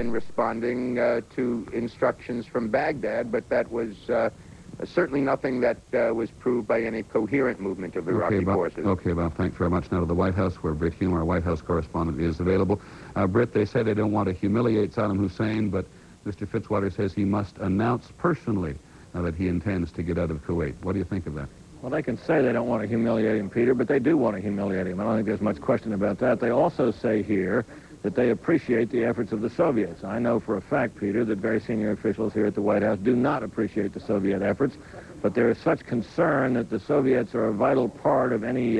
in responding to instructions from Baghdad, but that was certainly nothing that was proved by any coherent movement of Iraqi forces. Okay, Bob, thanks very much. Now to the White House, where Britt Hume, our White House correspondent, is available. Britt, they say they don't want to humiliate Saddam Hussein, but Mr. Fitzwater says he must announce personally that he intends to get out of Kuwait. What do you think of that? Well, they can say they don't want to humiliate him, Peter, but they do want to humiliate him. I don't think there's much question about that. They also say here that they appreciate the efforts of the Soviets. I know for a fact, Peter, that very senior officials here at the White House do not appreciate the Soviet efforts, but there is such concern that the Soviets are a vital part of any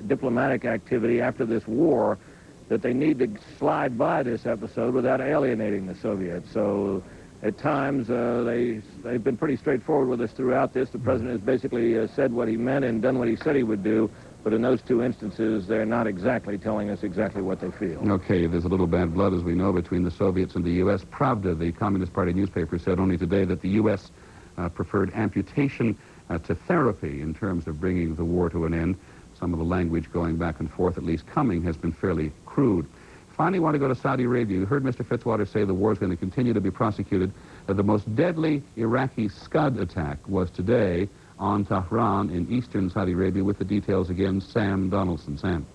diplomatic activity after this war that they need to slide by this episode without alienating the Soviets. So at times, they've been pretty straightforward with us throughout this. The president has basically said what he meant and done what he said he would do. But in those two instances, they're not exactly telling us exactly what they feel. Okay, there's a little bad blood, as we know, between the Soviets and the U.S. Pravda, the Communist Party newspaper, said only today that the U.S. Preferred amputation to therapy in terms of bringing the war to an end. Some of the language going back and forth, at least coming, has been fairly crude. Finally, want to go to Saudi Arabia. You heard Mr. Fitzwater say the war is going to continue to be prosecuted. The most deadly Iraqi Scud attack was today on Tehran in eastern Saudi Arabia. With the details again, Sam Donaldson. Sam.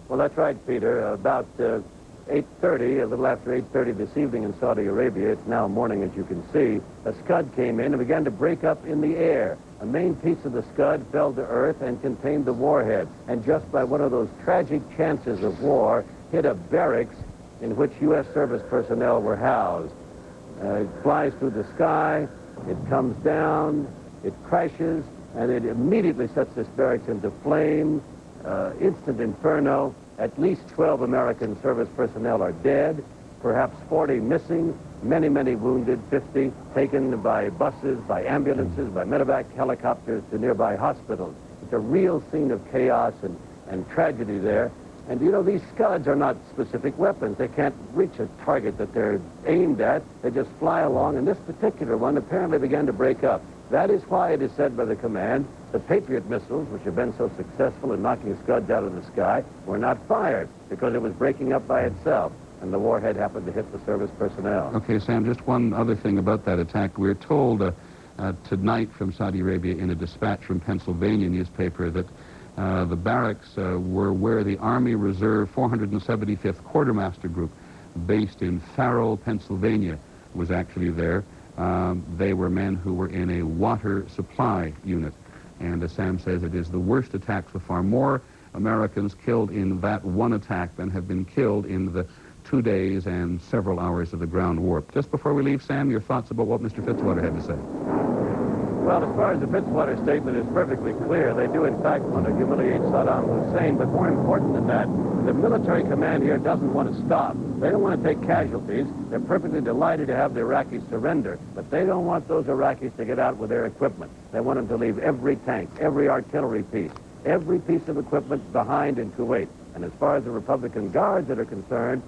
Well, that's right, Peter. About 8:30, a little after 8:30 this evening in Saudi Arabia, it's now morning as you can see, a Scud came in and began to break up in the air. A main piece of the Scud fell to earth and contained the warhead. And just by one of those tragic chances of war, hit a barracks in which U.S. service personnel were housed. It flies through the sky, it comes down, it crashes, and it immediately sets this barracks into flame. Instant inferno. At least 12 American service personnel are dead, perhaps 40 missing, many, many wounded, 50 taken by buses, by ambulances, by medevac helicopters to nearby hospitals. It's a real scene of chaos and tragedy there. And, you know, these Scuds are not specific weapons. They can't reach a target that they're aimed at. They just fly along, and this particular one apparently began to break up. That is why it is said by the command, the Patriot missiles, which have been so successful in knocking Scuds out of the sky, were not fired because it was breaking up by itself, and the warhead happened to hit the service personnel. Okay, Sam, just one other thing about that attack. We're told tonight from Saudi Arabia in a dispatch from Pennsylvania newspaper that the barracks were where the Army Reserve 475th Quartermaster Group, based in Farrell, Pennsylvania, was actually there. They were men who were in a water supply unit. And as Sam says, it is the worst attack so far. More Americans killed in that one attack than have been killed in the 2 days and several hours of the ground war. Just before we leave, Sam, your thoughts about what Mr. Fitzwater had to say. Well, as far as the Fitzwater statement is perfectly clear, they do in fact want to humiliate Saddam Hussein, but more important than that, the military command here doesn't want to stop. They don't want to take casualties. They're perfectly delighted to have the Iraqis surrender, but they don't want those Iraqis to get out with their equipment. They want them to leave every tank, every artillery piece, every piece of equipment behind in Kuwait. And as far as the Republican Guards that are concerned,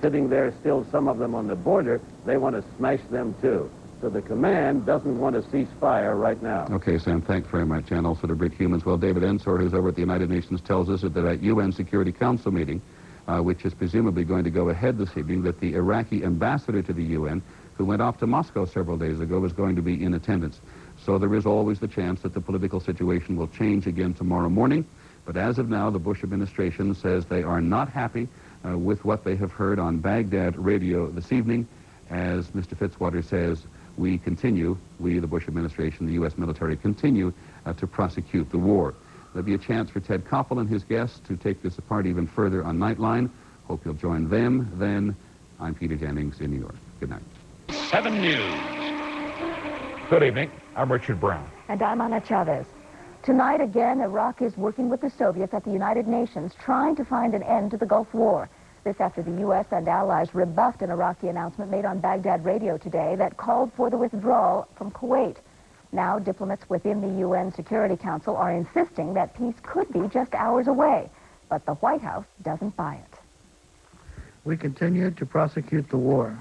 sitting there still, some of them on the border, they want to smash them too. So the command doesn't want to cease fire right now. Okay, Sam, thanks very much. And also to Britt Hume as well. David Ensor, who's over at the United Nations, tells us that at UN Security Council meeting, which is presumably going to go ahead this evening, that the Iraqi ambassador to the UN, who went off to Moscow several days ago, is going to be in attendance. So there is always the chance that the political situation will change again tomorrow morning. But as of now, the Bush administration says they are not happy with what they have heard on Baghdad radio this evening. As Mr. Fitzwater says, we, the Bush administration, the U.S. military, continue to prosecute the war. There'll be a chance for Ted Koppel and his guests to take this apart even further on Nightline. Hope you'll join them then. I'm Peter Jennings in New York. Good night. 7 News. Good evening. I'm Richard Brown. And I'm Ana Chavez. Tonight again, Iraq is working with the Soviets at the United Nations, trying to find an end to the Gulf War. This after the U.S. and allies rebuffed an Iraqi announcement made on Baghdad radio today that called for the withdrawal from Kuwait. Now, diplomats within the UN Security Council are insisting that peace could be just hours away. But the White House doesn't buy it. We continue to prosecute the war.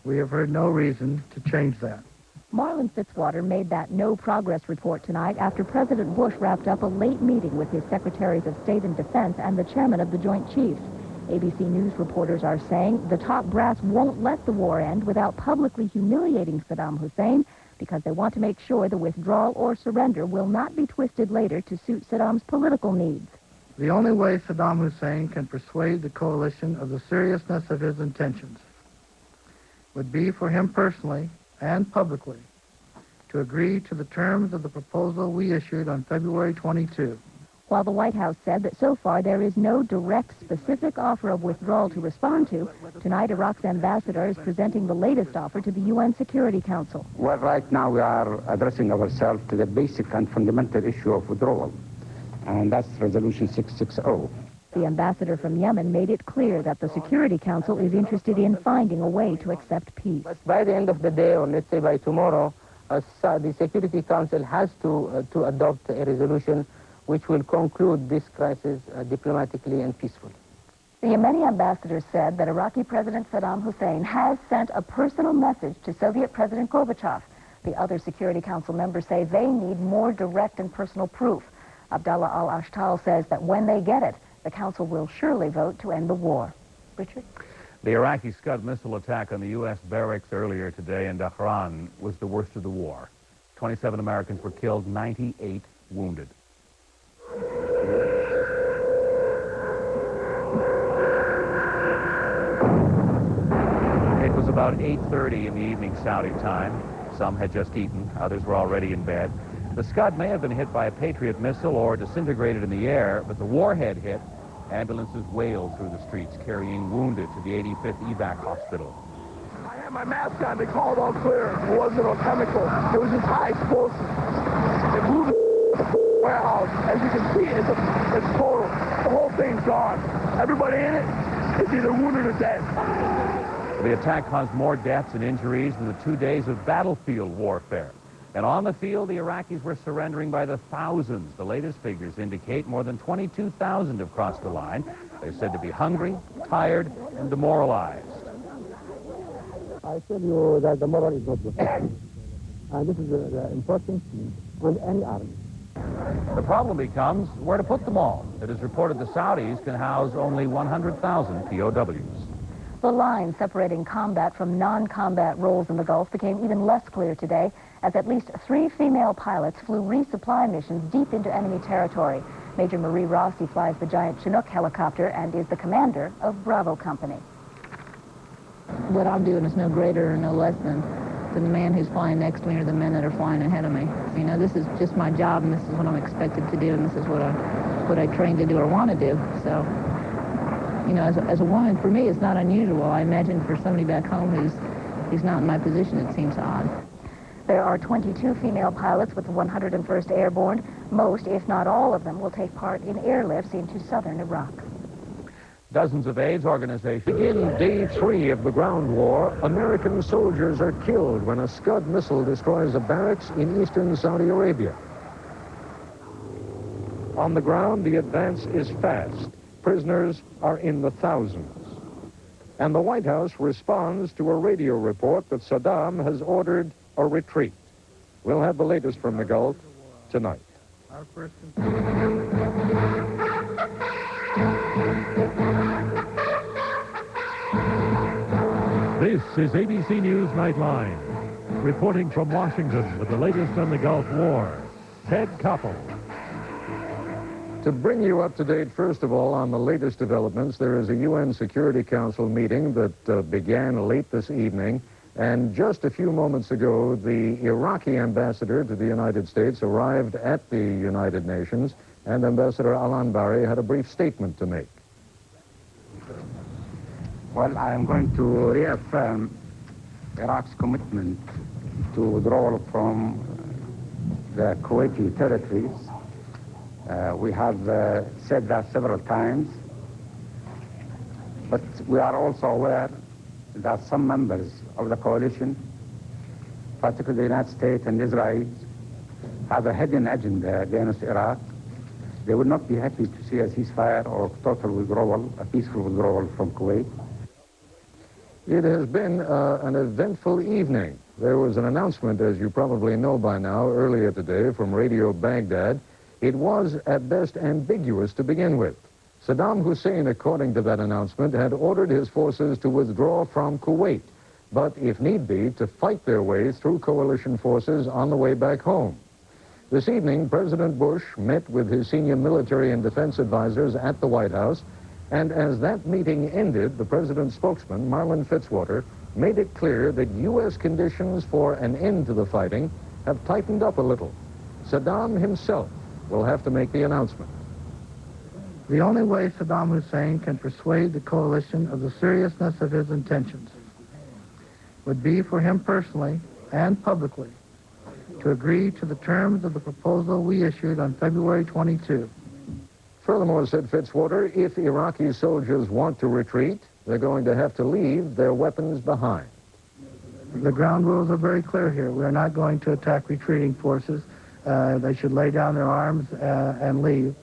We have heard no reason to change that. Marlin Fitzwater made that no-progress report tonight after President Bush wrapped up a late meeting with his Secretaries of State and Defense and the chairman of the Joint Chiefs. ABC News reporters are saying the top brass won't let the war end without publicly humiliating Saddam Hussein because they want to make sure the withdrawal or surrender will not be twisted later to suit Saddam's political needs. The only way Saddam Hussein can persuade the coalition of the seriousness of his intentions would be for him personally and publicly to agree to the terms of the proposal we issued on February 22. While the White House said that so far there is no direct, specific offer of withdrawal to respond to, tonight Iraq's ambassador is presenting the latest offer to the UN Security Council. Well, right now we are addressing ourselves to the basic and fundamental issue of withdrawal, and that's Resolution 660. The ambassador from Yemen made it clear that the Security Council is interested in finding a way to accept peace. But by the end of the day, or let's say by tomorrow, the Security Council has to adopt a resolution which will conclude this crisis diplomatically and peacefully. The Yemeni ambassador said that Iraqi President Saddam Hussein has sent a personal message to Soviet President Gorbachev. The other Security Council members say they need more direct and personal proof. Abdallah al-Ashtal says that when they get it, the Council will surely vote to end the war. Richard? The Iraqi Scud missile attack on the U.S. barracks earlier today in Dhahran was the worst of the war. 27 Americans were killed, 98 wounded. It was about 8:30 in the evening Saudi time. Some had just eaten, others were already in bed. The Scud may have been hit by a Patriot missile or disintegrated in the air, but the warhead hit. Ambulances wailed through the streets, carrying wounded to the 85th evac hospital. I had my mask on. They called all clear. It wasn't a chemical. It was just high explosive. It blew the warehouse. As you can see, it's total. The whole thing's gone. Everybody in it is either wounded or dead. The attack caused more deaths and injuries than the 2 days of battlefield warfare. And on the field, the Iraqis were surrendering by the thousands. The latest figures indicate more than 22,000 have crossed the line. They're said to be hungry, tired, and demoralized. I tell you that the moral is not good. And this is the important thing on any army. The problem becomes where to put them all. It is reported the Saudis can house only 100,000 POWs. The line separating combat from non-combat roles in the Gulf became even less clear today as at least 3 female pilots flew resupply missions deep into enemy territory. Major Marie Rossi flies the giant Chinook helicopter and is the commander of Bravo Company. What I'm doing is no greater or no less than the man who's flying next to me or the men that are flying ahead of me. You know, this is just my job, and this is what I'm expected to do, and this is what I trained to do or want to do. So, you know, as a woman, for me, it's not unusual. I imagine for somebody back home who's not in my position, it seems odd. There are 22 female pilots with the 101st Airborne. Most, if not all of them, will take part in airlifts into southern Iraq. Dozens of AIDS organizations. Begin day 3 of the ground war. American soldiers are killed when a Scud missile destroys a barracks in eastern Saudi Arabia. On the ground, the advance is fast. Prisoners are in the thousands. And the White House responds to a radio report that Saddam has ordered a retreat. We'll have the latest from the Gulf tonight. Our first This is ABC News Nightline. Reporting from Washington with the latest on the Gulf War, Ted Koppel. To bring you up to date, first of all, on the latest developments, there is a UN Security Council meeting that began late this evening. And just a few moments ago, the Iraqi ambassador to the United States arrived at the United Nations, and Ambassador Al-Anbari had a brief statement to make. Well, I am going to reaffirm Iraq's commitment to withdrawal from the Kuwaiti territories. We have said that several times, but we are also aware that some members of the coalition, particularly the United States and Israel, have a hidden agenda against Iraq. They would not be happy to see a ceasefire or total withdrawal, a peaceful withdrawal from Kuwait. It has been an eventful evening. There was an announcement, as you probably know by now, earlier today from Radio Baghdad. It was, at best, ambiguous to begin with. Saddam Hussein, according to that announcement, had ordered his forces to withdraw from Kuwait, but if need be, to fight their way through coalition forces on the way back home. This evening, President Bush met with his senior military and defense advisors at the White House, and as that meeting ended, the president's spokesman, Marlin Fitzwater, made it clear that U.S. conditions for an end to the fighting have tightened up a little. Saddam himself will have to make the announcement. The only way Saddam Hussein can persuade the coalition of the seriousness of his intentions would be for him personally and publicly to agree to the terms of the proposal we issued on February 22. Furthermore, said Fitzwater, if Iraqi soldiers want to retreat, they're going to have to leave their weapons behind. The ground rules are very clear here. We're not going to attack retreating forces. They should lay down their arms and leave.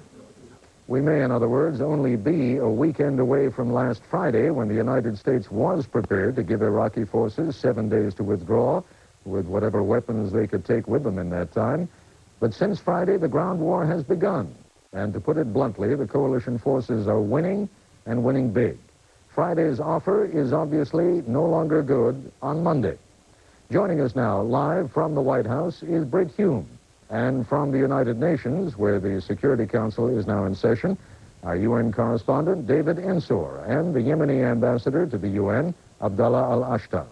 We may, in other words, only be a weekend away from last Friday when the United States was prepared to give Iraqi forces 7 days to withdraw with whatever weapons they could take with them in that time. But since Friday, the ground war has begun. And to put it bluntly, the coalition forces are winning and winning big. Friday's offer is obviously no longer good on Monday. Joining us now live from the White House is Brit Hume. And from the United Nations, where the Security Council is now in session, our UN correspondent, David Ensor, and the Yemeni ambassador to the UN, Abdallah Al-Ashtar.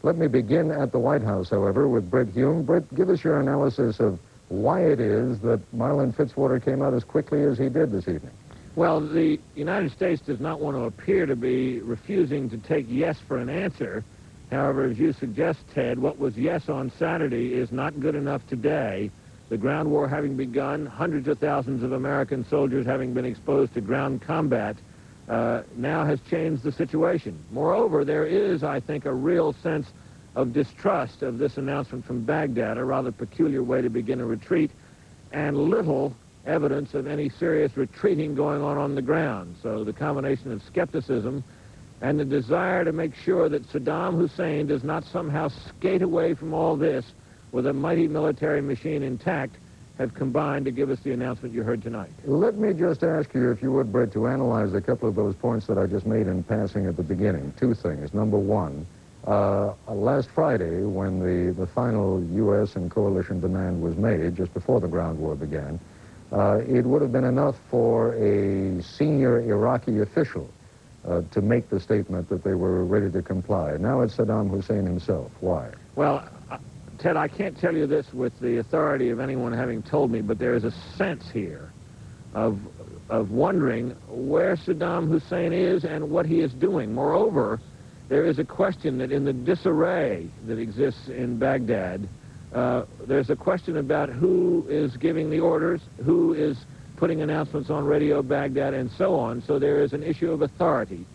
Let me begin at the White House, however, with Brit Hume. Brit, give us your analysis of why it is that Marlin Fitzwater came out as quickly as he did this evening. Well, the United States does not want to appear to be refusing to take yes for an answer. However, as you suggest, Ted, what was yes on Saturday is not good enough today. The ground war having begun, hundreds of thousands of American soldiers having been exposed to ground combat, now has changed the situation. Moreover, there is, I think, a real sense of distrust of this announcement from Baghdad, a rather peculiar way to begin a retreat, and little evidence of any serious retreating going on the ground. So the combination of skepticism and the desire to make sure that Saddam Hussein does not somehow skate away from all this with a mighty military machine intact have combined to give us the announcement you heard tonight. Let me just ask you, if you would, Brett, to analyze a couple of those points that I just made in passing at the beginning. Two things. Number one, last Friday, when the final U.S. and coalition demand was made, just before the ground war began, it would have been enough for a senior Iraqi official to make the statement that they were ready to comply. Now it's Saddam Hussein himself. Why? Well, Ted, I can't tell you this with the authority of anyone having told me, but there is a sense here of wondering where Saddam Hussein is and what he is doing. Moreover, there is a question that in the disarray that exists in Baghdad, there's a question about who is giving the orders, who is putting announcements on Radio Baghdad, and so on. So there is an issue of authority.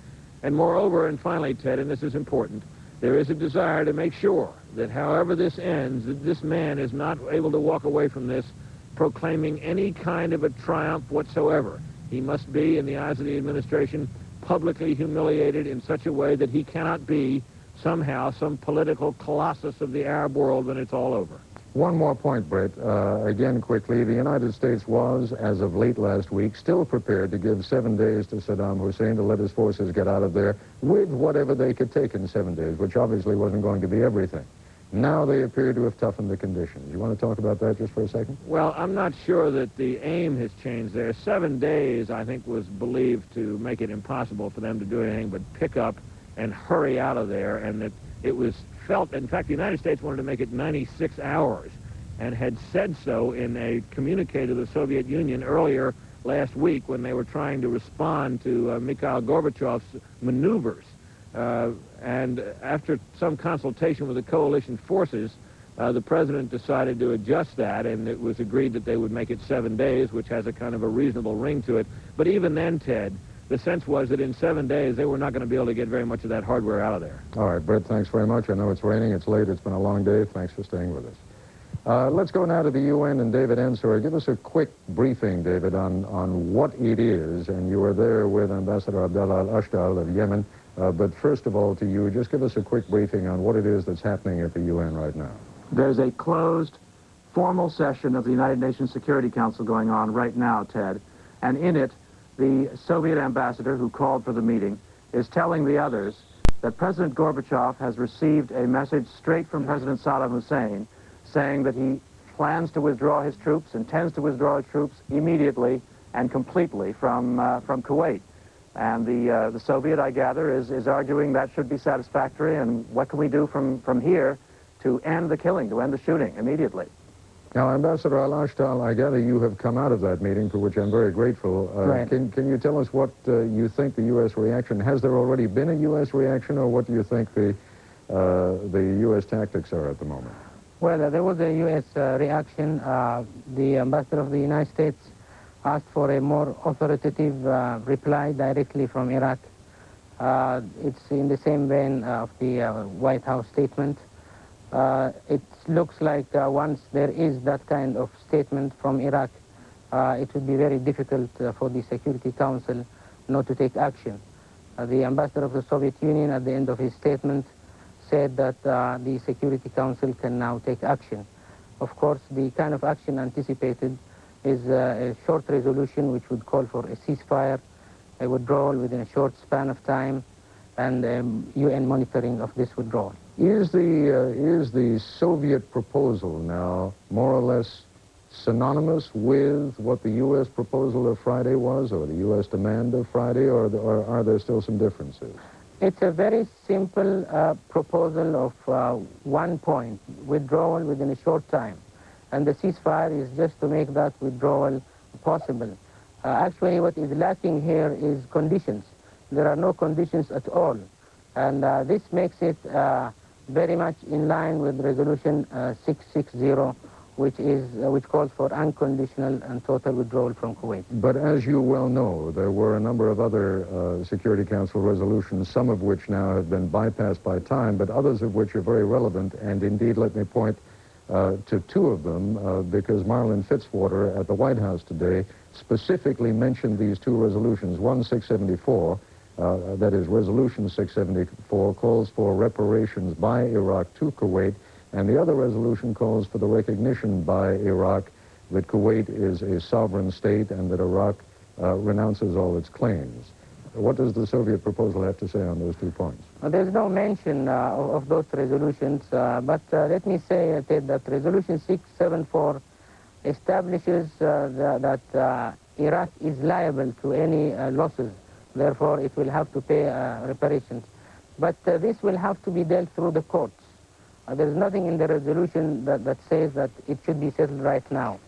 And moreover, and finally, Ted, and this is important, there is a desire to make sure that however this ends, that this man is not able to walk away from this proclaiming any kind of a triumph whatsoever. He must be, in the eyes of the administration, publicly humiliated in such a way that he cannot be somehow some political colossus of the Arab world when it's all over. One more point, Brett. Again, quickly, the United States was, as of late last week, still prepared to give 7 days to Saddam Hussein to let his forces get out of there with whatever they could take in 7 days, which obviously wasn't going to be everything. Now they appear to have toughened the conditions. You want to talk about that just for a second? Well, I'm not sure that the aim has changed there. 7 days, I think, was believed to make it impossible for them to do anything but pick up and hurry out of there, and that it was felt, in fact, the United States wanted to make it 96 hours and had said so in a communique to the Soviet Union earlier last week when they were trying to respond to Mikhail Gorbachev's maneuvers. And after some consultation with the coalition forces, the president decided to adjust that, and it was agreed that they would make it 7 days, which has a kind of a reasonable ring to it. But even then, Ted, the sense was that in 7 days they were not going to be able to get very much of that hardware out of there. All right, Brett, thanks very much. I know it's raining, it's late, it's been a long day. Thanks for staying with us. Let's go now to the UN and David Ensor. Give us a quick briefing, David, on what it is. And you were there with Ambassador Abdallah Al-Ashtar of Yemen. But first of all, to you, just give us a quick briefing on what it is that's happening at the UN right now. There's a closed, formal session of the United Nations Security Council going on right now, Ted. And in it, the Soviet ambassador who called for the meeting is telling the others that President Gorbachev has received a message straight from President Saddam Hussein saying that he plans to withdraw his troops, intends to withdraw his troops immediately and completely from Kuwait. And the Soviet, I gather, is arguing that should be satisfactory, and what can we do from here to end the killing, to end the shooting immediately? Now, Ambassador Al-Ashtal, I gather you have come out of that meeting, for which I'm very grateful. Right. Can you tell us what you think the U.S. reaction, has there already been a U.S. reaction, or what do you think the U.S. tactics are at the moment? Well, there was a U.S. reaction. The ambassador of the United States asked for a more authoritative reply directly from Iraq. It's in the same vein of the White House statement. It looks like once there is that kind of statement from Iraq, it would be very difficult for the Security Council not to take action. The ambassador of the Soviet Union, at the end of his statement, said that the Security Council can now take action. Of course, the kind of action anticipated is a short resolution which would call for a ceasefire, a withdrawal within a short span of time, and UN monitoring of this withdrawal. Is the Soviet proposal now more or less synonymous with what the U.S. proposal of Friday was, or the U.S. demand of Friday, or are there still some differences? It's a very simple proposal of 1 point, withdrawal within a short time. And the ceasefire is just to make that withdrawal possible. Actually, what is lacking here is conditions. There are no conditions at all. And this makes it very much in line with Resolution 660, which calls for unconditional and total withdrawal from Kuwait. But as you well know, there were a number of other Security Council resolutions, some of which now have been bypassed by time, but others of which are very relevant. And indeed, let me point to two of them, because Marlin Fitzwater at the White House today specifically mentioned these two resolutions. One, 674, that is Resolution 674, calls for reparations by Iraq to Kuwait, and the other resolution calls for the recognition by Iraq that Kuwait is a sovereign state and that Iraq renounces all its claims. What does the Soviet proposal have to say on those 2 points? There's no mention of those resolutions, but let me say, Ted, that Resolution 674 establishes that Iraq is liable to any losses. Therefore, it will have to pay reparations. But this will have to be dealt through the courts. There's nothing in the resolution that says that it should be settled right now.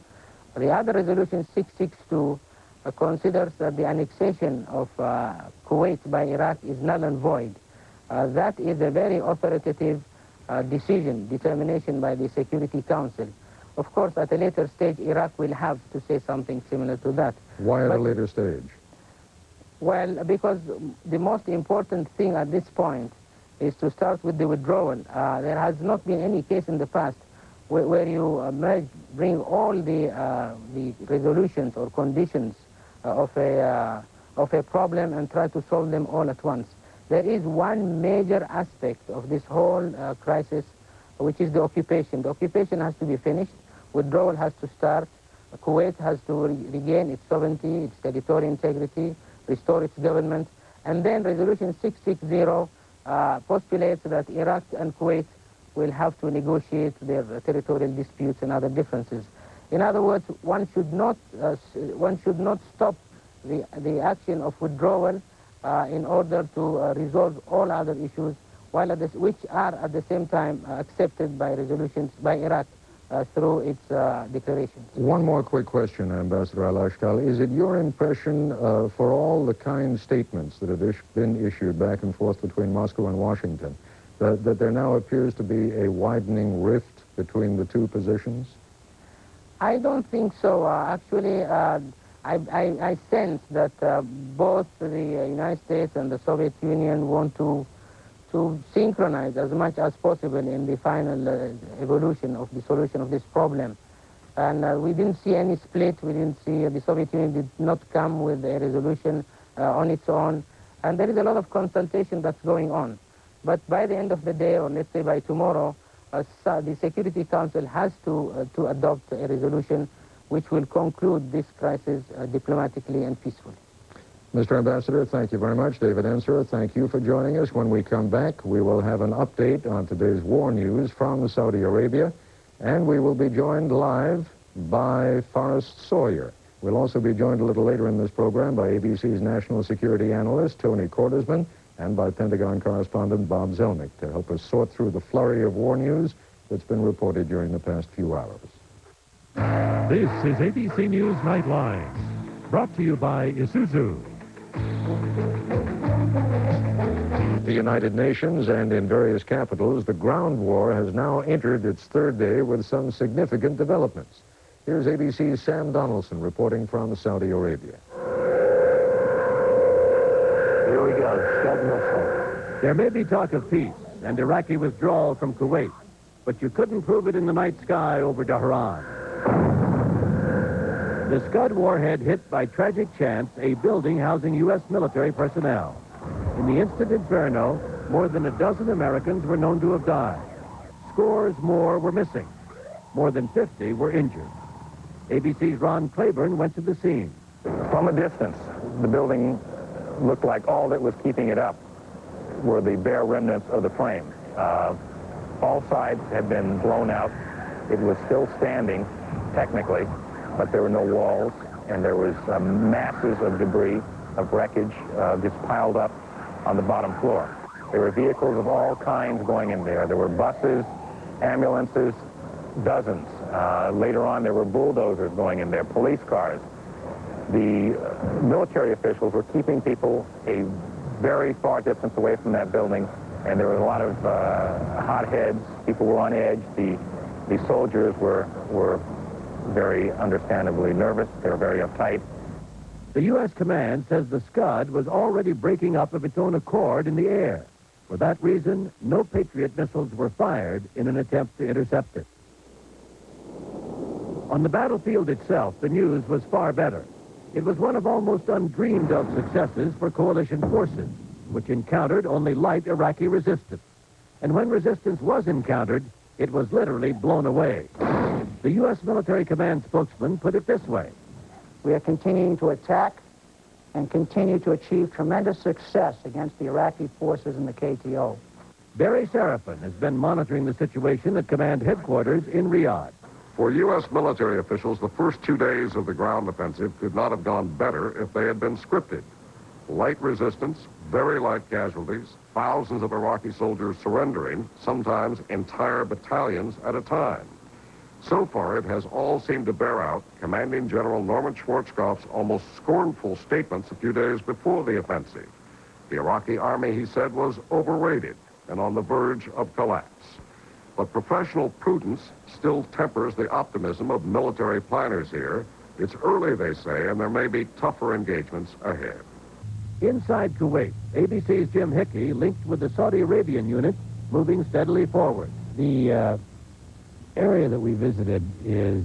The other resolution, 662, considers that the annexation of Kuwait by Iraq is null and void. That is a very authoritative determination by the Security Council. Of course, at a later stage, Iraq will have to say something similar to that. Why at a later stage? Well, because the most important thing at this point is to start with the withdrawal. There has not been any case in the past where you bring all the resolutions or conditions of a problem and try to solve them all at once. There is one major aspect of this whole crisis, which is the occupation. The occupation has to be finished. Withdrawal has to start. Kuwait has to regain its sovereignty, its territorial integrity, restore its government. And then Resolution 660 postulates that Iraq and Kuwait will have to negotiate their territorial disputes and other differences. In other words, one should not stop the action of withdrawal in order to resolve all other issues, which are at the same time accepted by resolutions by Iraq through its declarations. One more quick question, Ambassador Al-Ashtal. Is it your impression, for all the kind statements that have been issued back and forth between Moscow and Washington, that there now appears to be a widening rift between the two positions? I don't think so. Actually, I sense that both the United States and the Soviet Union want to synchronize as much as possible in the final evolution of the solution of this problem. And we didn't see any split. We didn't see, the Soviet Union did not come with a resolution on its own. And there is a lot of consultation that's going on. But by the end of the day, or let's say by tomorrow, the Security Council has to adopt a resolution which will conclude this crisis diplomatically and peacefully. Mr. Ambassador, thank you very much. David Ensor, thank you for joining us. When we come back, we will have an update on today's war news from Saudi Arabia, and we will be joined live by Forrest Sawyer. We'll also be joined a little later in this program by ABC's national security analyst, Tony Cordesman, and by Pentagon correspondent Bob Zelnick to help us sort through the flurry of war news that's been reported during the past few hours. This is ABC News Nightline, brought to you by Isuzu. The United Nations and in various capitals, the ground war has now entered its third day with some significant developments. Here's ABC's Sam Donaldson reporting from Saudi Arabia. Here we go, Scud missile. There may be talk of peace and Iraqi withdrawal from Kuwait, but you couldn't prove it in the night sky over Tehran. The Scud warhead hit by tragic chance a building housing U.S. military personnel. In the instant inferno, more than a dozen Americans were known to have died. Scores more were missing. More than 50 were injured. ABC's Ron Claiborne went to the scene. From a distance, the building looked like all that was keeping it up were the bare remnants of the frame. All sides had been blown out. It was still standing, technically, but there were no walls, and there was masses of debris, of wreckage, just piled up on the bottom floor. There were vehicles of all kinds going in there. There were buses, ambulances, dozens. Later on, there were bulldozers going in there, police cars. The military officials were keeping people a very far distance away from that building, and there was a lot of hot heads. People were on edge. The soldiers were very understandably nervous. They were very uptight. The U.S. command says the Scud was already breaking up of its own accord in the air. For that reason, no Patriot missiles were fired in an attempt to intercept it. On the battlefield itself, the news was far better. It was one of almost undreamed of successes for coalition forces, which encountered only light Iraqi resistance. And when resistance was encountered, it was literally blown away. The U.S. military command spokesman put it this way. We are continuing to attack and continue to achieve tremendous success against the Iraqi forces in the KTO. Barry Seraphin has been monitoring the situation at command headquarters in Riyadh. For U.S. military officials, the first 2 days of the ground offensive could not have gone better if they had been scripted. Light resistance, very light casualties, thousands of Iraqi soldiers surrendering, sometimes entire battalions at a time. So far, it has all seemed to bear out Commanding General Norman Schwarzkopf's almost scornful statements a few days before the offensive. The Iraqi army, he said, was overrated and on the verge of collapse. But professional prudence still tempers the optimism of military planners here. It's early, they say, and there may be tougher engagements ahead. Inside Kuwait, ABC's Jim Hickey linked with the Saudi Arabian unit, moving steadily forward. The area that we visited is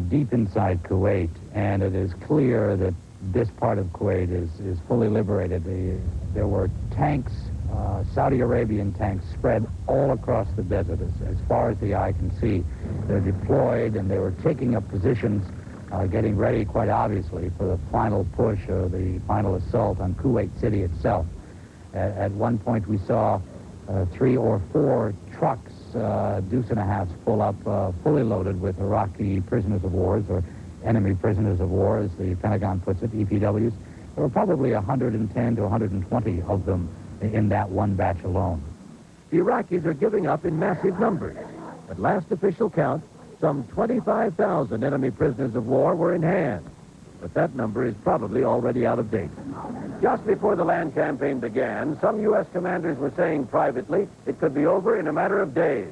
deep inside Kuwait, and it is clear that this part of Kuwait is fully liberated. There were tanks, Saudi Arabian tanks, spread all across the desert as far as the eye can see. They're deployed, and they were taking up positions, getting ready, quite obviously, for the final push or the final assault on Kuwait City itself. At one point, we saw 3 or 4 trucks, deuce and a half full up, fully loaded with Iraqi prisoners of war, or enemy prisoners of war, as the Pentagon puts it, EPWs. There were probably 110 to 120 of them in that one batch alone. The Iraqis are giving up in massive numbers. At last official count, some 25,000 enemy prisoners of war were in hand. But that number is probably already out of date. Just before the land campaign began, some U.S. commanders were saying privately it could be over in a matter of days.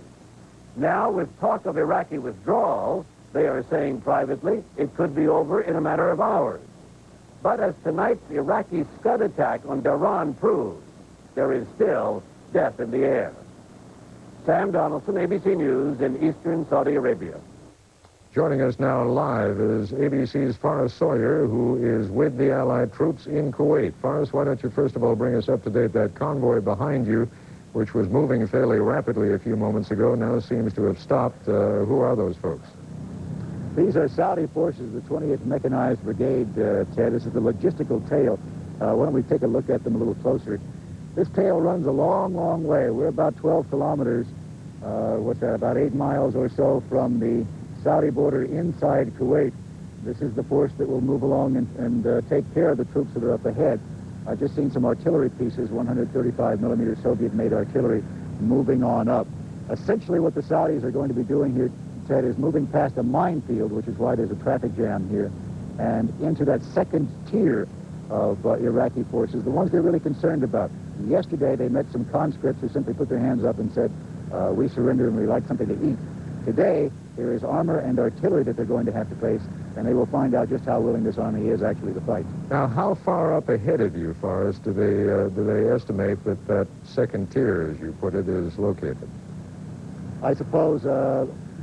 Now, with talk of Iraqi withdrawal, they are saying privately it could be over in a matter of hours. But as tonight's Iraqi Scud attack on Dhahran proves, there is still death in the air. Sam Donaldson, ABC News in eastern Saudi Arabia. Joining us now live is ABC's Forrest Sawyer, who is with the Allied troops in Kuwait. Forrest, why don't you first of all bring us up to date? That convoy behind you, which was moving fairly rapidly a few moments ago, now seems to have stopped. Who are those folks? These are Saudi forces, the 28th Mechanized Brigade, Ted. This is the logistical tail Why don't we take a look at them a little closer? This tail runs a long, long way. We're about 12 kilometers, what's that, about 8 miles or so from the Saudi border inside Kuwait. This is the force that will move along and take care of the troops that are up ahead. I've just seen some artillery pieces, 135 millimeter Soviet-made artillery, moving on up. Essentially what the Saudis are going to be doing here, Ted, is moving past a minefield, which is why there's a traffic jam here, and into that second tier of Iraqi forces, the ones they're really concerned about. Yesterday they met some conscripts who simply put their hands up and said, we surrender and we like something to eat. Today there is armor and artillery that they're going to have to face, and they will find out just how willing this army is actually to fight. Now, how far up ahead of you, Forrest, do they estimate that that second tier, as you put it, is located? I suppose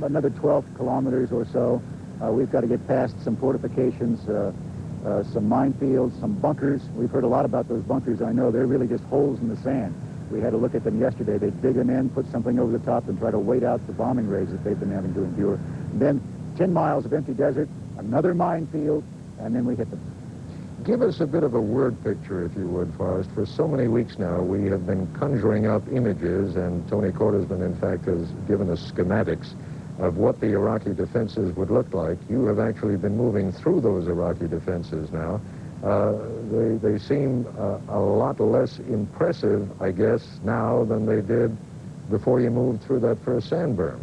another 12 kilometers or so. We've got to get past some fortifications, some minefields, some bunkers. We've heard a lot about those bunkers. I know they're really just holes in the sand. We had a look at them yesterday. They dig them in, put something over the top, and try to wait out the bombing raids that they've been having to endure. And then 10 miles of empty desert, another minefield, and then we hit them. Give us a bit of a word picture, if you would, Forrest. For so many weeks now, we have been conjuring up images, and Tony Cordesman, in fact, has given us schematics of what the Iraqi defenses would look like. You have actually been moving through those Iraqi defenses now. They seem a lot less impressive, I guess, now than they did before you moved through that first sand berm.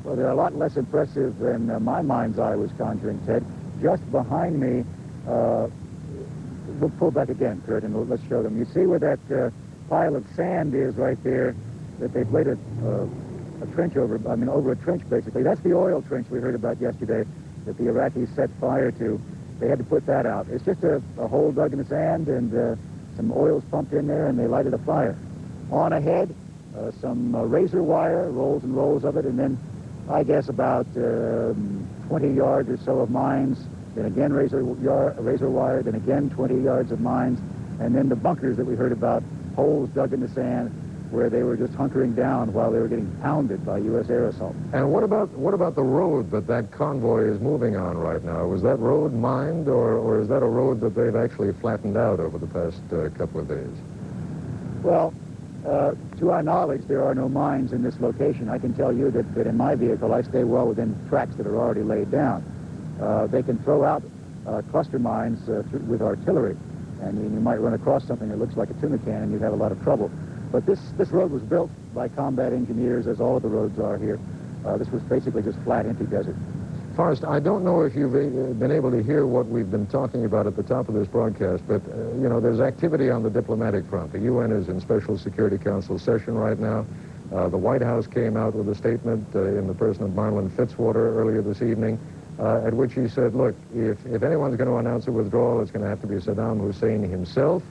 Well, they're a lot less impressive than my mind's eye was conjuring, Ted. Just behind me, we'll pull back again, Kurt, and let's show them. You see where that pile of sand is right there that they've laid a trench over, over a trench, basically. That's the oil trench we heard about yesterday that the Iraqis set fire to. They had to put that out. It's just a hole dug in the sand and some oil's pumped in there, and they lighted a fire. On ahead, some razor wire, rolls and rolls of it, and then I guess about 20 yards or so of mines, then again razor wire, then again 20 yards of mines, and then the bunkers that we heard about, holes dug in the sand where they were just hunkering down while they were getting pounded by U.S. air assault. And what about the road that convoy is moving on right now? Was that road mined, or is that a road that they've actually flattened out over the past couple of days? Well, to our knowledge, there are no mines in this location. I can tell you that in my vehicle, I stay well within tracks that are already laid down. They can throw out cluster mines with artillery, and you might run across something that looks like a tuna can, and you'd have a lot of trouble. But this road was built by combat engineers, as all of the roads are here. This was basically just flat, empty desert. Forrest, I don't know if you've been able to hear what we've been talking about at the top of this broadcast, but, there's activity on the diplomatic front. The UN is in Special Security Council session right now. The White House came out with a statement in the person of Marlon Fitzwater earlier this evening, at which he said, look, if anyone's going to announce a withdrawal, it's going to have to be Saddam Hussein himself.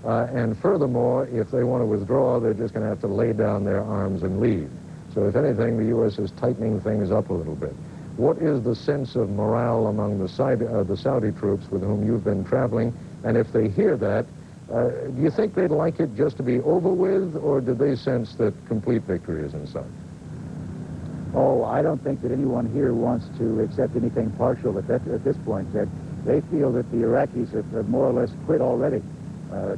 And furthermore, if they want to withdraw, they're just going to have to lay down their arms and leave. So if anything, the U.S. is tightening things up a little bit. What is the sense of morale among the Saudi troops with whom you've been traveling? And if they hear that, do you think they'd like it just to be over with, or do they sense that complete victory is in sight? Oh, I don't think that anyone here wants to accept anything partial at this point. That they feel that the Iraqis have more or less quit already.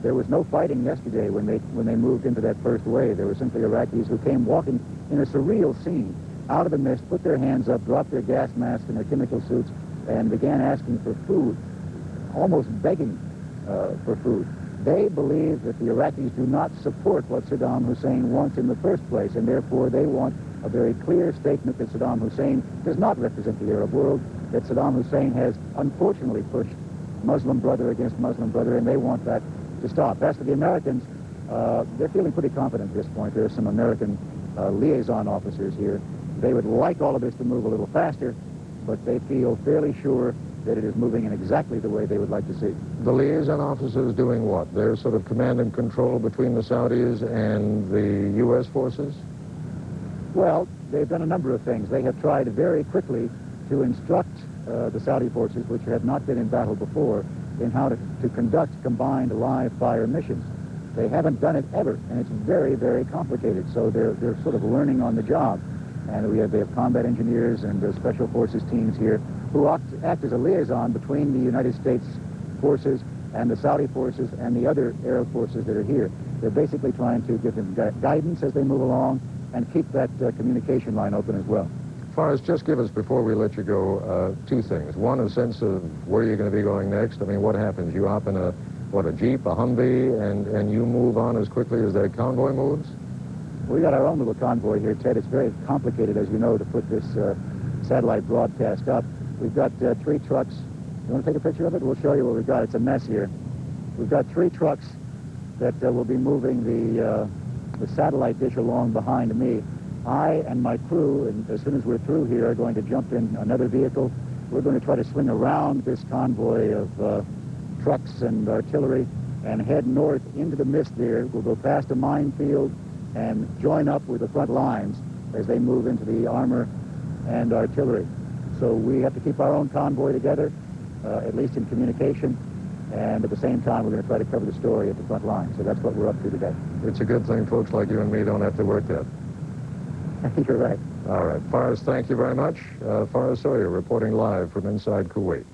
There was no fighting yesterday when they moved into that first wave. There were simply Iraqis who came walking in a surreal scene out of the mist, put their hands up, dropped their gas masks and their chemical suits, and began asking for food, almost begging for food. They believe that the Iraqis do not support what Saddam Hussein wants in the first place, and therefore they want a very clear statement that Saddam Hussein does not represent the Arab world, that Saddam Hussein has unfortunately pushed Muslim brother against Muslim brother, and they want that to stop. As for the Americans, they're feeling pretty confident at this point. There are some American liaison officers here. They would like all of this to move a little faster, but they feel fairly sure that it is moving in exactly the way they would like to see. The liaison officers doing what? They're sort of command and control between the Saudis and the U.S. forces? Well, they've done a number of things. They have tried very quickly to instruct the Saudi forces, which have not been in battle before, in how to conduct combined live fire missions. They haven't done it ever, and it's very, very complicated, so they're sort of learning on the job. And they have combat engineers and special forces teams here who act as a liaison between the United States forces and the Saudi forces and the other Arab forces that are here. They're basically trying to give them guidance as they move along and keep that communication line open as well. Faris, just give us, before we let you go, two things. One, a sense of where you're going to be going next. I mean, what happens? You hop in a Jeep, a Humvee, and you move on as quickly as that convoy moves? We got our own little convoy here, Ted. It's very complicated, as you know, to put this satellite broadcast up. We've got 3 trucks. You want to take a picture of it? We'll show you what we've got. It's a mess here. We've got 3 trucks that will be moving the satellite dish along behind me. I and my crew, and as soon as we're through here, are going to jump in another vehicle. We're going to try to swing around this convoy of trucks and artillery and head north into the mist there. We'll go past a minefield and join up with the front lines as they move into the armor and artillery. So we have to keep our own convoy together, at least in communication, and at the same time we're going to try to cover the story at the front line. So that's what we're up to today. It's a good thing folks like you and me don't have to work that. You're right. All right. Faris, thank you very much. Faris Sawyer reporting live from inside Kuwait.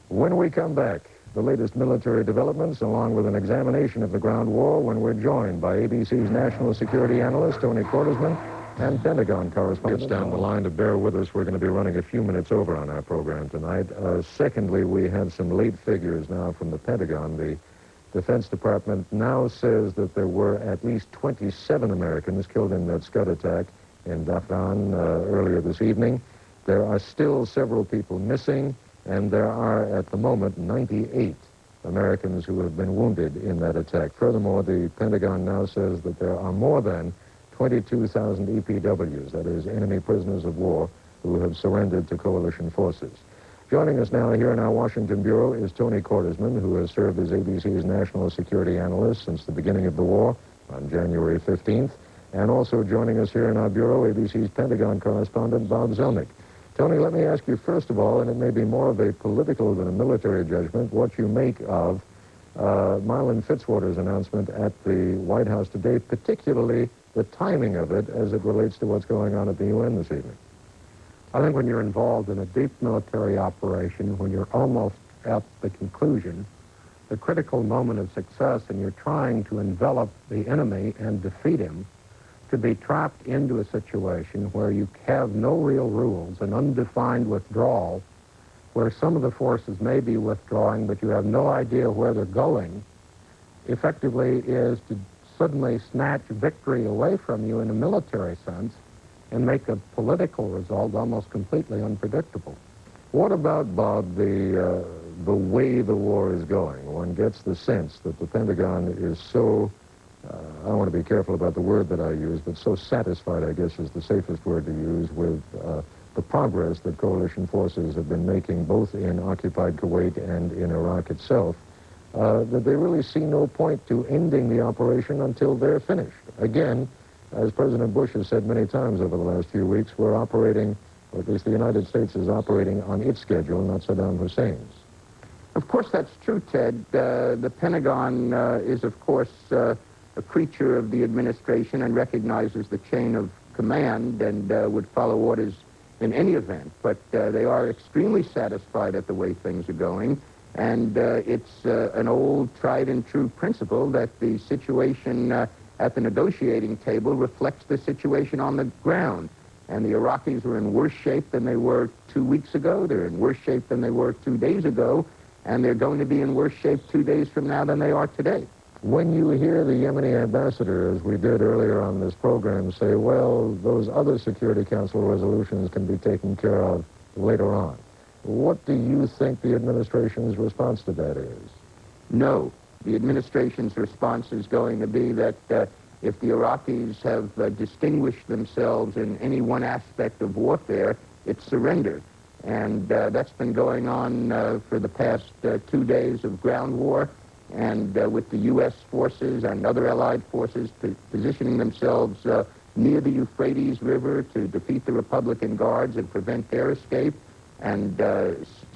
When we come back, the latest military developments, along with an examination of the ground war, when we're joined by ABC's national security analyst, Tony Kortesman, and Pentagon correspondent down the line to bear with us. We're going to be running a few minutes over on our program tonight. Secondly, we have some late figures now from the Pentagon. The Defense Department now says that there were at least 27 Americans killed in that Scud attack in Dafran earlier this evening. There are still several people missing, and there are, at the moment, 98 Americans who have been wounded in that attack. Furthermore, the Pentagon now says that there are more than 22,000 EPWs, that is, enemy prisoners of war, who have surrendered to coalition forces. Joining us now here in our Washington bureau is Tony Kortesman, who has served as ABC's national security analyst since the beginning of the war on January 15th. And also joining us here in our bureau, ABC's Pentagon correspondent, Bob Zelnick. Tony, let me ask you first of all, and it may be more of a political than a military judgment, what you make of Marlin Fitzwater's announcement at the White House today, particularly the timing of it as it relates to what's going on at the UN this evening. I think when you're involved in a deep military operation, when you're almost at the conclusion, the critical moment of success, and you're trying to envelop the enemy and defeat him, to be trapped into a situation where you have no real rules, an undefined withdrawal, where some of the forces may be withdrawing, but you have no idea where they're going, effectively is to suddenly snatch victory away from you in a military sense and make a political result almost completely unpredictable. What about, Bob, the way the war is going? One gets the sense that the Pentagon is so, I want to be careful about the word that I use, but so satisfied, I guess, is the safest word to use, with the progress that coalition forces have been making both in occupied Kuwait and in Iraq itself, that they really see no point to ending the operation until they're finished. Again, as President Bush has said many times over the last few weeks, we're operating, or at least the United States is operating on its schedule, not Saddam Hussein's. Of course, that's true, Ted. The Pentagon is, of course, a creature of the administration and recognizes the chain of command and would follow orders in any event. But they are extremely satisfied at the way things are going. And it's an old, tried and true principle that the situation at the negotiating table reflects the situation on the ground. And the Iraqis are in worse shape than they were 2 weeks ago. They're in worse shape than they were 2 days ago. And they're going to be in worse shape 2 days from now than they are today. When you hear the Yemeni ambassador, as we did earlier on this program, say, well, those other Security Council resolutions can be taken care of later on, what do you think the administration's response to that is? No. The administration's response is going to be that if the Iraqis have distinguished themselves in any one aspect of warfare, it's surrender. And that's been going on for the past 2 days of ground war, and with the U.S. forces and other allied forces positioning themselves near the Euphrates River to defeat the Republican Guards and prevent their escape, and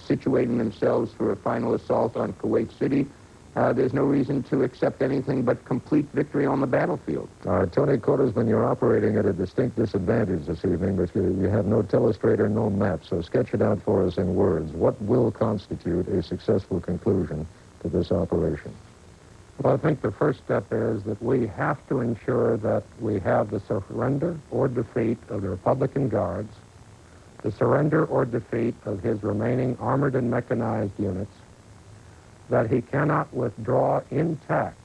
situating themselves for a final assault on Kuwait City. There's no reason to accept anything but complete victory on the battlefield. Tony Kortesman, you're operating at a distinct disadvantage this evening, but you have no telestrator, no map, so sketch it out for us in words. What will constitute a successful conclusion to this operation? Well, I think the first step is that we have to ensure that we have the surrender or defeat of the Republican Guards, the surrender or defeat of his remaining armored and mechanized units, that he cannot withdraw intact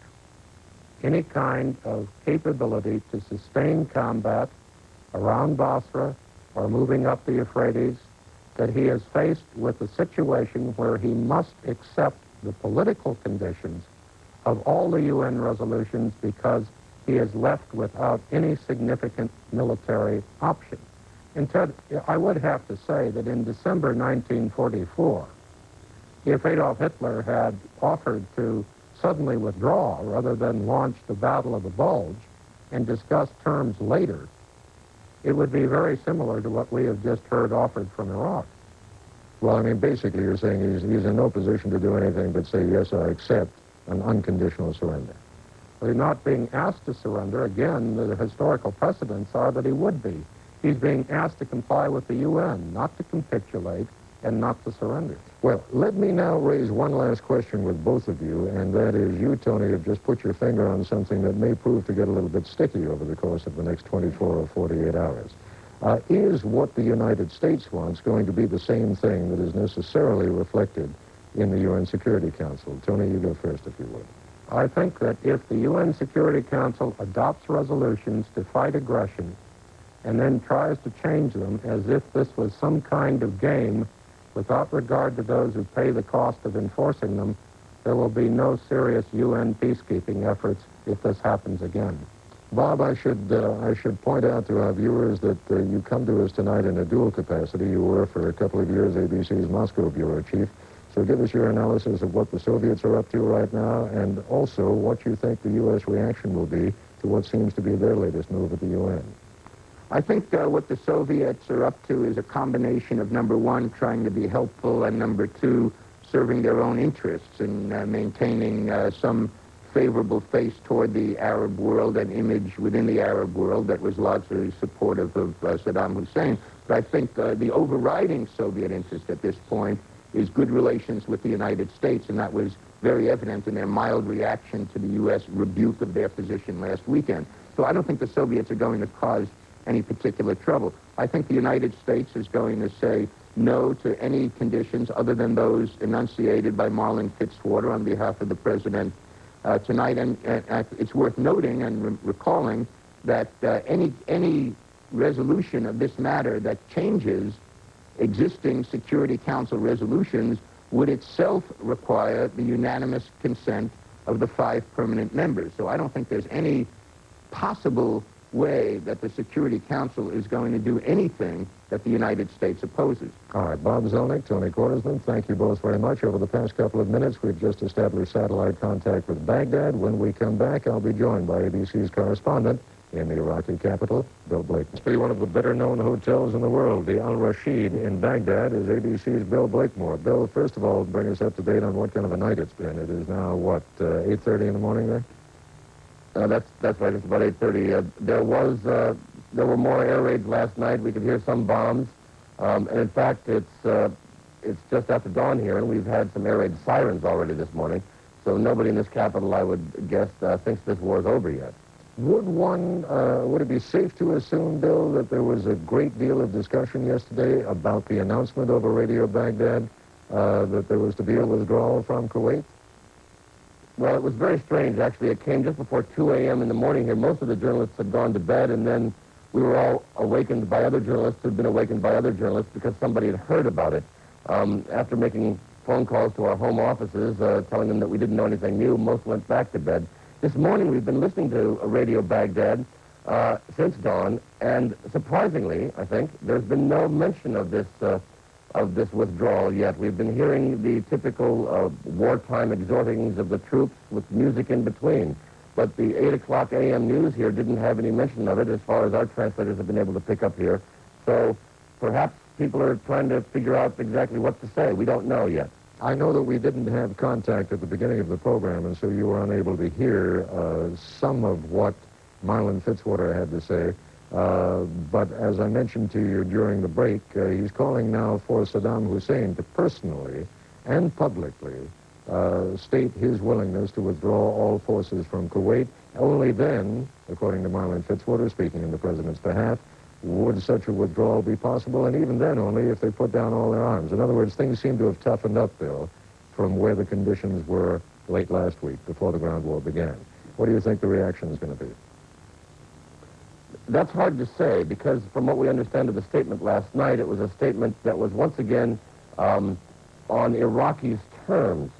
any kind of capability to sustain combat around Basra or moving up the Euphrates, that he is faced with a situation where he must accept the political conditions of all the UN resolutions because he is left without any significant military option. And Ted, I would have to say that in December 1944, if Adolf Hitler had offered to suddenly withdraw rather than launch the Battle of the Bulge and discuss terms later, it would be very similar to what we have just heard offered from Iraq. Well, I mean, basically you're saying he's in no position to do anything but say, yes, I accept an unconditional surrender. But he's not being asked to surrender. Again, the historical precedents are that he would be. He's being asked to comply with the UN, not to capitulate and not to surrender. Well, let me now raise one last question with both of you, and that is you, Tony, have just put your finger on something that may prove to get a little bit sticky over the course of the next 24 or 48 hours. Is what the United States wants going to be the same thing that is necessarily reflected in the UN Security Council? Tony, you go first, if you would. I think that if the UN Security Council adopts resolutions to fight aggression and then tries to change them as if this was some kind of game without regard to those who pay the cost of enforcing them, there will be no serious UN peacekeeping efforts if this happens again. Bob, I should point out to our viewers that you come to us tonight in a dual capacity. You were for a couple of years ABC's Moscow bureau chief. So give us your analysis of what the Soviets are up to right now and also what you think the U.S. reaction will be to what seems to be their latest move at the UN. I think what the Soviets are up to is a combination of, number one, trying to be helpful, and number two, serving their own interests and maintaining some favorable face toward the Arab world and image within the Arab world that was largely supportive of Saddam Hussein. But I think the overriding Soviet interest at this point is good relations with the United States, and that was very evident in their mild reaction to the U.S. rebuke of their position last weekend. So I don't think the Soviets are going to cause any particular trouble. I think the United States is going to say no to any conditions other than those enunciated by Marlin Fitzwater on behalf of the President tonight. And it's worth noting and recalling that any resolution of this matter that changes existing Security Council resolutions would itself require the unanimous consent of the 5 permanent members. So I don't think there's any possible way that the Security Council is going to do anything that the United States opposes. All right, Bob Zelnick, Tony Quartersman, thank you both very much. Over the past couple of minutes, we've just established satellite contact with Baghdad. When we come back, I'll be joined by ABC's correspondent in the Iraqi capital, Bill Blakemore. It's be one of the better-known hotels in the world. The Al Rashid in Baghdad is ABC's Bill Blakemore. Bill, first of all, bring us up to date on what kind of a night it's been. It is now, what, 8:30 in the morning there? That's right. It's about 8:30. There were more air raids last night. We could hear some bombs, and in fact, it's just after dawn here, and we've had some air raid sirens already this morning. So nobody in this capital, I would guess, thinks this war is over yet. Would it be safe to assume, Bill, that there was a great deal of discussion yesterday about the announcement over Radio Baghdad that there was to be a withdrawal from Kuwait? Well, it was very strange, actually. It came just before 2 a.m. in the morning here. Most of the journalists had gone to bed, and then we were all awakened by other journalists who had been awakened by other journalists because somebody had heard about it. After making phone calls to our home offices, telling them that we didn't know anything new, most went back to bed. This morning, we've been listening to Radio Baghdad since dawn, and surprisingly, I think, there's been no mention of this withdrawal yet. We've been hearing the typical wartime exhortings of the troops with music in between. But the 8 o'clock a.m. news here didn't have any mention of it as far as our translators have been able to pick up here. So perhaps people are trying to figure out exactly what to say. We don't know yet. I know that we didn't have contact at the beginning of the program, and so you were unable to hear some of what Marlin Fitzwater had to say. But as I mentioned to you during the break, he's calling now for Saddam Hussein to personally and publicly state his willingness to withdraw all forces from Kuwait. Only then, according to Marlin Fitzwater, speaking in the president's behalf, would such a withdrawal be possible, and even then only if they put down all their arms. In other words, things seem to have toughened up, Bill, from where the conditions were late last week, before the ground war began. What do you think the reaction is going to be? That's hard to say, because from what we understand of the statement last night, it was a statement that was once again on Iraqis' terms.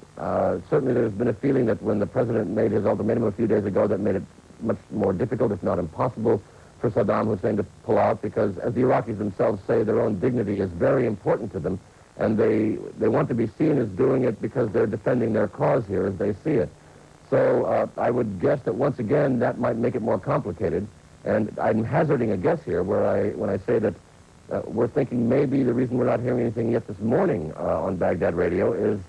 Certainly there's been a feeling that when the president made his ultimatum a few days ago, that made it much more difficult, if not impossible, for Saddam Hussein to pull out, because as the Iraqis themselves say, their own dignity is very important to them, and they want to be seen as doing it because they're defending their cause here as they see it. So I would guess that once again that might make it more complicated, and I'm hazarding a guess here when I say that we're thinking maybe the reason we're not hearing anything yet this morning on Baghdad radio is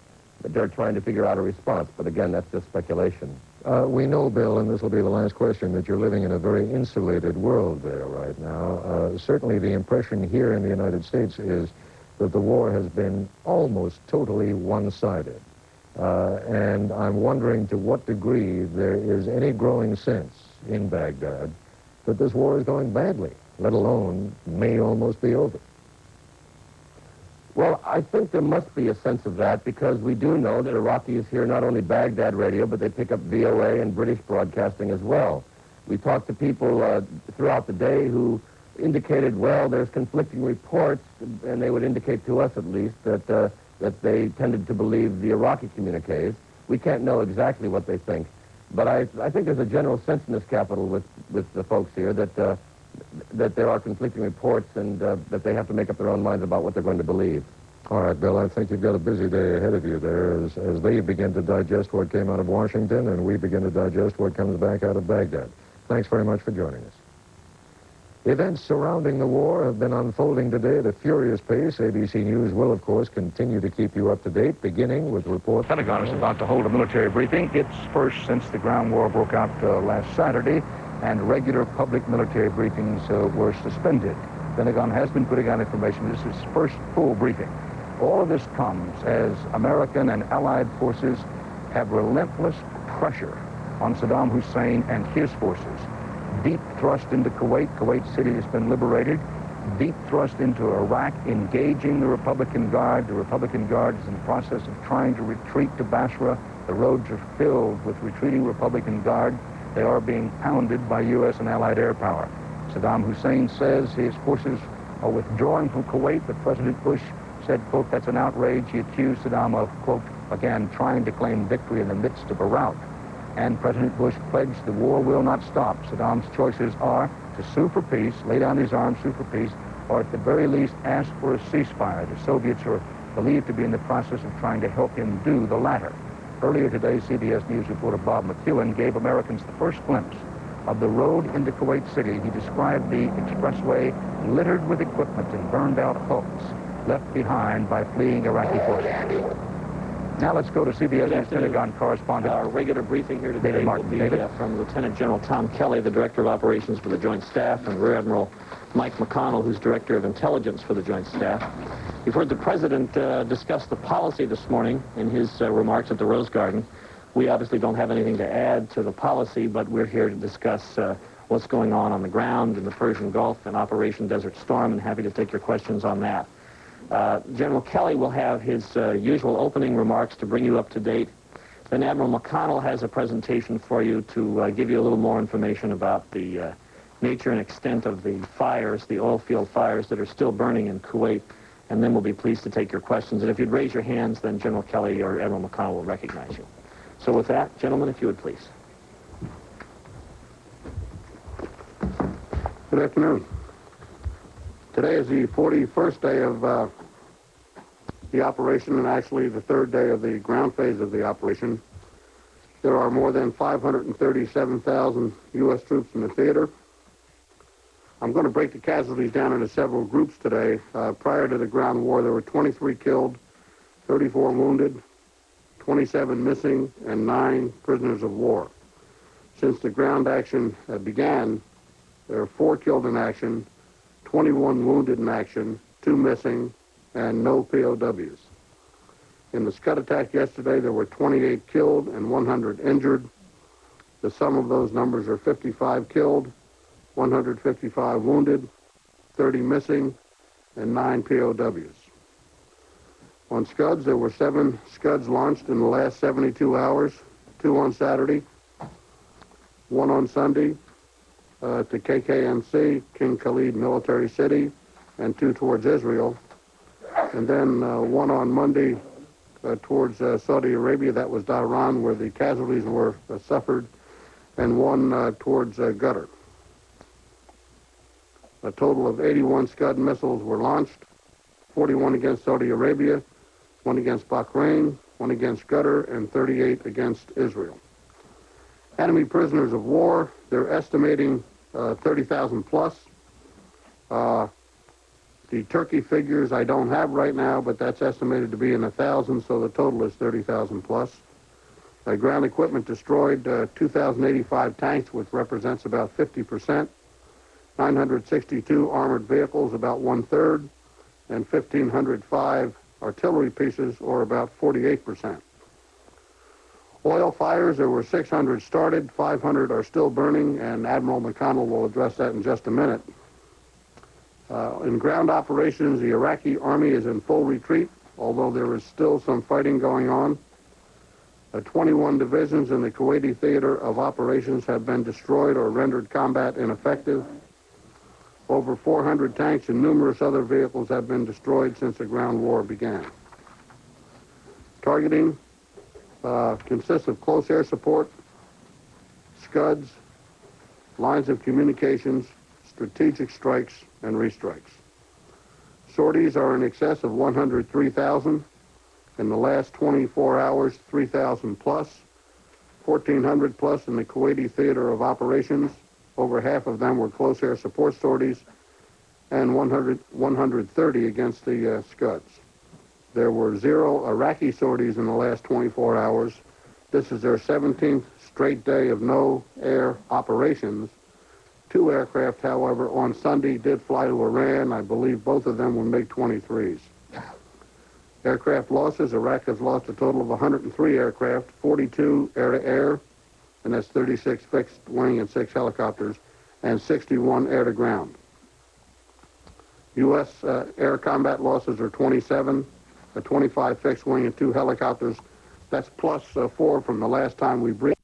that they're trying to figure out a response, but again, that's just speculation. We know, Bill, and this will be the last question, that you're living in a very insulated world there right now. Certainly the impression here in the United States is that the war has been almost totally one-sided. And I'm wondering to what degree there is any growing sense in Baghdad that this war is going badly, let alone may almost be over. Well, I think there must be a sense of that, because we do know that Iraqis hear not only Baghdad radio, but they pick up VOA and British broadcasting as well. We talked to people throughout the day who indicated, well, there's conflicting reports, and they would indicate to us at least that they tended to believe the Iraqi communiques. We can't know exactly what they think, but I think there's a general sense in this capital with the folks here that there are conflicting reports, and that they have to make up their own minds about what they're going to believe. All right, Bill, I think you've got a busy day ahead of you there as they begin to digest what came out of Washington and we begin to digest what comes back out of Baghdad. Thanks very much for joining us. Events surrounding the war have been unfolding today at a furious pace. ABC News will, of course, continue to keep you up to date, beginning with reports. The Pentagon is about to hold a military briefing. It's first since the ground war broke out last Saturday, and regular public military briefings were suspended. The Pentagon has been putting out information. This is its first full briefing. All of this comes as American and Allied forces have relentless pressure on Saddam Hussein and his forces. Deep thrust into Kuwait. Kuwait City has been liberated. Deep thrust into Iraq, engaging the Republican Guard. The Republican Guard is in the process of trying to retreat to Basra. The roads are filled with retreating Republican Guard. They are being pounded by U.S. and Allied air power. Saddam Hussein says his forces are withdrawing from Kuwait, but President Bush said, quote, that's an outrage. He accused Saddam of, quote, again, trying to claim victory in the midst of a rout. And President Bush pledged the war will not stop. Saddam's choices are to sue for peace, lay down his arms, sue for peace, or at the very least ask for a ceasefire. The Soviets are believed to be in the process of trying to help him do the latter. Earlier today, CBS News reporter Bob McEwen gave Americans the first glimpse of the road into Kuwait City. He described the expressway littered with equipment and burned-out hulks left behind by fleeing Iraqi forces. Now let's go to CBS News Pentagon correspondent. Our regular briefing here today will be from Lieutenant General Tom Kelly, the Director of Operations for the Joint Staff, and Rear Admiral Mike McConnell, who's Director of Intelligence for the Joint Staff. You've heard the President discuss the policy this morning in his remarks at the Rose Garden. We obviously don't have anything to add to the policy, but we're here to discuss what's going on the ground in the Persian Gulf and Operation Desert Storm, and happy to take your questions on that. General Kelly will have his usual opening remarks to bring you up to date. Then Admiral McConnell has a presentation for you to give you a little more information about the nature and extent of the fires, the oil field fires that are still burning in Kuwait, and then we'll be pleased to take your questions. And if you'd raise your hands, then General Kelly or Admiral McConnell will recognize you. So with that, gentlemen, if you would please. Good afternoon. Today is the 41st day of the operation, and actually the third day of the ground phase of the operation. There are more than 537,000 U.S. troops in the theater. I'm going to break the casualties down into several groups today. Prior to the ground war, there were 23 killed, 34 wounded, 27 missing, and 9 prisoners of war. Since the ground action began, there are 4 killed in action, 21 wounded in action, 2 missing, and no POWs. In the Scud attack yesterday, there were 28 killed and 100 injured. The sum of those numbers are 55 killed, 155 wounded, 30 missing, and 9 POWs. On Scuds, there were 7 Scuds launched in the last 72 hours, 2 on Saturday, 1 on Sunday to KKMC, King Khalid Military City, and 2 towards Israel. And then 1 on Monday towards Saudi Arabia, that was Dhahran, where the casualties were suffered, and 1 towards Qatar. A total of 81 Scud missiles were launched, 41 against Saudi Arabia, 1 against Bahrain, 1 against Qatar, and 38 against Israel. Enemy prisoners of war, they're estimating 30,000 plus. The Turkey figures I don't have right now, but that's estimated to be in 1,000, so the total is 30,000 plus. Ground equipment destroyed 2,085 tanks, which represents about 50%, 962 armored vehicles, about 1/3, and 1,505 artillery pieces, or about 48%. Oil fires, there were 600 started, 500 are still burning, and Admiral McConnell will address that in just a minute. In ground operations, the Iraqi army is in full retreat, although there is still some fighting going on. 21 divisions in the Kuwaiti theater of operations have been destroyed or rendered combat ineffective. Over 400 tanks and numerous other vehicles have been destroyed since the ground war began. Targeting consists of close air support, Scuds, lines of communications, strategic strikes, and restrikes. Sorties are in excess of 103,000. In the last 24 hours, 3,000 plus, 1,400 plus in the Kuwaiti theater of operations. Over half of them were close air support sorties, and 130 against the Scuds. There were 0 Iraqi sorties in the last 24 hours. This is their 17th straight day of no air operations. 2 aircraft, however, on Sunday did fly to Iran. I believe both of them were MiG-23s. Aircraft losses, Iraq has lost a total of 103 aircraft, 42 air-to-air, and that's 36 fixed wing and 6 helicopters, and 61 air-to-ground. U.S. air combat losses are 27, 25 fixed wing and 2 helicopters. That's plus 4 from the last time we briefed.